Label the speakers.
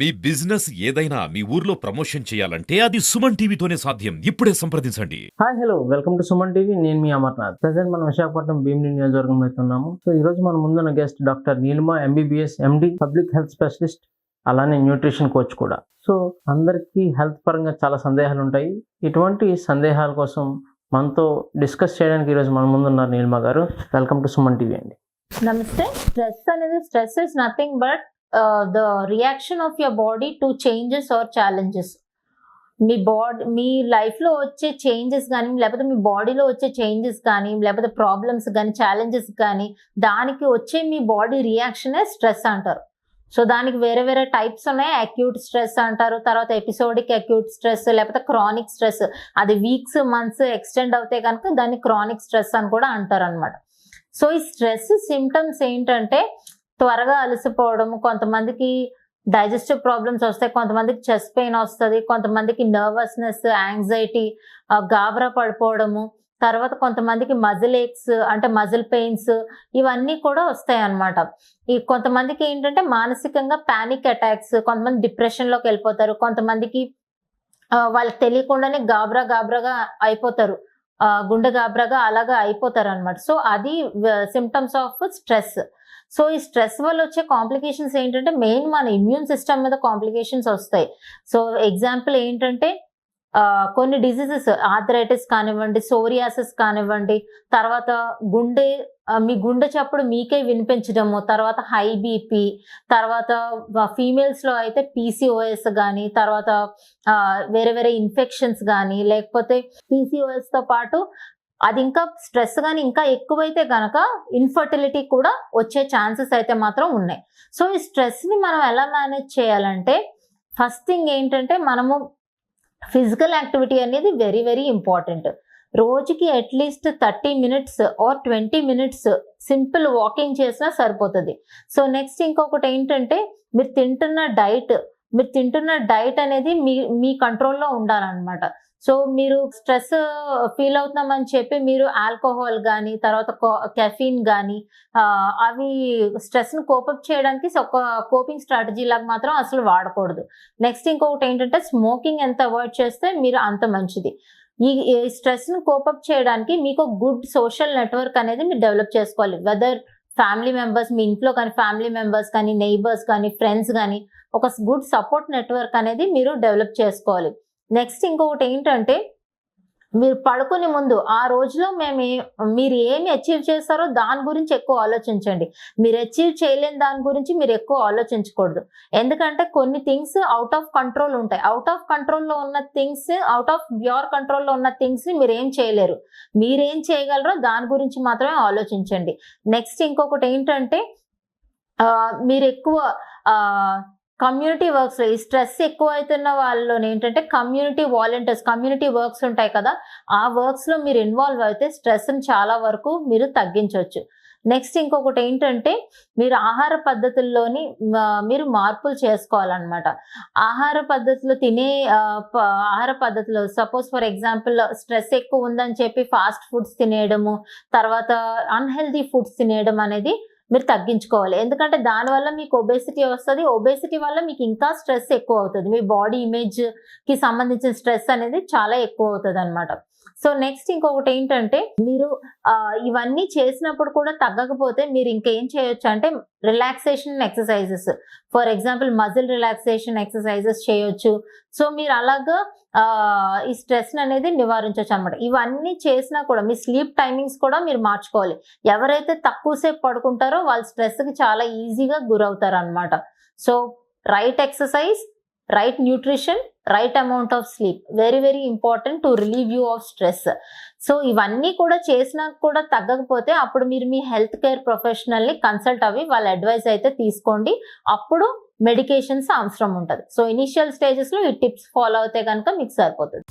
Speaker 1: మీ business ఏదైనా మీ ఊర్లో promotion చేయాలంటే అది సుమన్ టీవీతోనే సాధ్యం. ఇప్పుడే సంప్రదించండి.
Speaker 2: Hi hello welcome to Suman TV. నేను మీ అమర్నాథ్. ప్రెసెంట్ మనం విశాఖపట్నం భీమిలి నియోజకవర్గంలో అయితే ఉన్నాము. సో ఈ రోజు మన ముందున్న guest doctor Neelima MBBS MD, public health specialist, అలానే న్యూట్రిషన్ కోచ్ కూడా. సో అందరికీ హెల్త్ పరంగా చాలా సందేహాలు ఉంటాయి. ఇటువంటి సందేహాల కోసం మనతో డిస్కస్ చేయడానికి ఈరోజు మన ముందున్నారు నీలిమ గారు. వెల్కమ్ టు సుమన్ టీవీ అండి.
Speaker 3: నమస్తే. Stress is nothing but the reaction of your body to changes or challenges. మీ లైఫ్ లో వచ్చే చేంజెస్ కానీ, లేకపోతే మీ బాడీలో వచ్చే చేంజెస్ కానీ, లేకపోతే ప్రాబ్లమ్స్ కానీ, ఛాలెంజెస్ కానీ, దానికి వచ్చే మీ బాడీ రియాక్షనే స్ట్రెస్ అంటారు. సో దానికి వేరే వేరే టైప్స్ ఉన్నాయి. అక్యూట్ స్ట్రెస్ అంటారు, తర్వాత ఎపిసోడిక్ అక్యూట్ స్ట్రెస్, లేకపోతే క్రానిక్ స్ట్రెస్. అది వీక్స్ మంత్స్ ఎక్స్టెండ్ అవుతే కనుక దాన్ని క్రానిక్ స్ట్రెస్ అని కూడా అంటారు అనమాట. సో ఈ స్ట్రెస్ సిమ్టమ్స్ ఏంటంటే త్వరగా అలసిపోవడం, కొంతమందికి డైజెస్టివ్ ప్రాబ్లమ్స్ వస్తాయి, కొంతమందికి చెస్ట్ పెయిన్ వస్తుంది, కొంతమందికి నర్వస్నెస్, యాంగ్జైటీ, గాబరా పడిపోవడము, తర్వాత కొంతమందికి మజిల్ ఏక్స్ అంటే మజిల్ పెయిన్స్, ఇవన్నీ కూడా వస్తాయి అన్నమాట. ఈ కొంతమందికి ఏంటంటే మానసికంగా పానిక్ అటాక్స్, కొంతమంది డిప్రెషన్లోకి వెళ్ళిపోతారు, కొంతమందికి వాళ్ళకి తెలియకుండానే గాబరాగా అయిపోతారు, గుండె గాబరాగా అలాగా అయిపోతారు అనమాట. సో అది సిమ్టమ్స్ ఆఫ్ స్ట్రెస్. సో ఈ స్ట్రెస్ వల్ల వచ్చే కాంప్లికేషన్స్ ఏంటంటే మెయిన్ మన ఇమ్యూన్ సిస్టమ్ మీద కాంప్లికేషన్స్ వస్తాయి. సో ఎగ్జాంపుల్ ఏంటంటే కొన్ని డిసీజెస్, ఆర్థరైటిస్ కానివ్వండి, సోరియాసిస్ కానివ్వండి, తర్వాత మీ గుండె చప్పుడు మీకే వినిపించడము, తర్వాత హై బీపీ, తర్వాత ఫీమేల్స్ లో అయితే PCOS కానీ, తర్వాత వేరే వేరే ఇన్ఫెక్షన్స్ కానీ, లేకపోతే PCOS తో పాటు అది ఇంకా స్ట్రెస్ కానీ ఇంకా ఎక్కువైతే కనుక ఇన్ఫర్టిలిటీ కూడా వచ్చే ఛాన్సెస్ అయితే మాత్రం ఉన్నాయి. సో ఈ స్ట్రెస్ ని మనం ఎలా మేనేజ్ చేయాలంటే ఫస్ట్ థింగ్ ఏంటంటే మనము ఫిజికల్ యాక్టివిటీ అనేది వెరీ వెరీ ఇంపార్టెంట్. రోజుకి at least 30 minutes or 20 minutes simple walking చేసినా సరిపోతుంది. సో నెక్స్ట్ ఇంకొకటి ఏంటంటే మీరు తింటున్న డైట్ అనేది మీ కంట్రోల్లో ఉండాలన్నమాట. సో మీరు స్ట్రెస్ ఫీల్ అవుతున్నామని చెప్పి మీరు ఆల్కహాల్ కానీ, తర్వాత కెఫీన్ కానీ, అవి స్ట్రెస్ని కోపప్ చేయడానికి ఒక కోపింగ్ స్ట్రాటజీ లాగా మాత్రం అసలు వాడకూడదు. నెక్స్ట్ ఇంకొకటి ఏంటంటే స్మోకింగ్ ఎంత అవాయిడ్ చేస్తే మీరు అంత మంచిది. ఈ స్ట్రెస్ని కోపప్ చేయడానికి మీకు గుడ్ సోషల్ నెట్వర్క్ అనేది మీరు డెవలప్ చేసుకోవాలి. వెదర్ ఫ్యామిలీ మెంబర్స్, మీ ఇంట్లో కానీ ఫ్యామిలీ మెంబర్స్ కానీ, నైబర్స్ కానీ, ఫ్రెండ్స్ కానీ, ఒక గుడ్ సపోర్ట్ నెట్వర్క్ అనేది మీరు డెవలప్ చేసుకోవాలి. నెక్స్ట్ ఇంకొకటి ఏంటంటే మీరు పడుకునే ముందు ఆ రోజులో మీరు ఏమి అచీవ్ చేస్తారో దాని గురించి ఎక్కువ ఆలోచించండి. మీరు అచీవ్ చేయలేని దాని గురించి మీరు ఎక్కువ ఆలోచించకూడదు. ఎందుకంటే కొన్ని థింగ్స్ అవుట్ ఆఫ్ కంట్రోల్ ఉంటాయి. అవుట్ ఆఫ్ కంట్రోల్లో ఉన్న థింగ్స్, అవుట్ ఆఫ్ యువర్ కంట్రోల్లో ఉన్న థింగ్స్ని మీరు ఏం చేయలేరు. మీరేం చేయగలరో దాని గురించి మాత్రమే ఆలోచించండి. నెక్స్ట్ ఇంకొకటి ఏంటంటే మీరు ఎక్కువ కమ్యూనిటీ వర్క్స్, ఈ స్ట్రెస్ ఎక్కువ అవుతున్న వాళ్ళలో ఏంటంటే కమ్యూనిటీ వాలంటీర్స్, కమ్యూనిటీ వర్క్స్ ఉంటాయి కదా, ఆ వర్క్స్లో మీరు ఇన్వాల్వ్ అయితే స్ట్రెస్ని చాలా వరకు మీరు తగ్గించవచ్చు. నెక్స్ట్ ఇంకొకటి ఏంటంటే మీరు ఆహార పద్ధతుల్లోని మీరు మార్పులు చేసుకోవాలన్నమాట. ఆహార పద్ధతిలో సపోజ్ ఫర్ ఎగ్జాంపుల్ స్ట్రెస్ ఎక్కువ ఉందని చెప్పి ఫాస్ట్ ఫుడ్స్ తినేయడము, తర్వాత అన్హెల్దీ ఫుడ్స్ తినేయడం అనేది మీరు తగ్గించుకోవాలి. ఎందుకంటే దానివల్ల మీకు ఒబేసిటీ వస్తుంది. ఒబేసిటీ వల్ల మీకు ఇంకా స్ట్రెస్ ఎక్కువ అవుతుంది. మీ బాడీ ఇమేజ్కి సంబంధించిన స్ట్రెస్ అనేది చాలా ఎక్కువ అవుతుంది అనమాట. సో నెక్స్ట్ ఇంకొకటి ఏంటంటే మీరు ఇవన్నీ చేసినప్పుడు కూడా తగ్గకపోతే మీరు ఇంకేం చేయొచ్చు అంటే relaxation exercises, for example muscle relaxation exercises చేయొచ్చు. సో మీరు అలాగా ఈ స్ట్రెస్ అనేది నివారించవచ్చు అనమాట. ఇవన్నీ చేసినా కూడా మీ స్లీప్ టైమింగ్స్ కూడా మీరు మార్చుకోవాలి. ఎవరైతే తక్కువసేపు పడుకుంటారో వాళ్ళు స్ట్రెస్కి చాలా ఈజీగా గురవుతారు అనమాట. So right exercise, right nutrition, right amount of sleep very very important to relieve you of stress. So ఇవన్నీ కూడా చేసినా కూడా తగ్గకపోతే అప్పుడు మీరు మీ హెల్త్ కేర్ ప్రొఫెషనల్ని కన్సల్ట్ అవ్వి వాళ్ళ అడ్వైస్ అయితే తీసుకోండి. అప్పుడు మెడికేషన్స్ అవసరం ఉంటుంది. సో ఇనిషియల్ స్టేజెస్లో ఈ టిప్స్ ఫాలో అయితే కనుక మీకు సరిపోతుంది.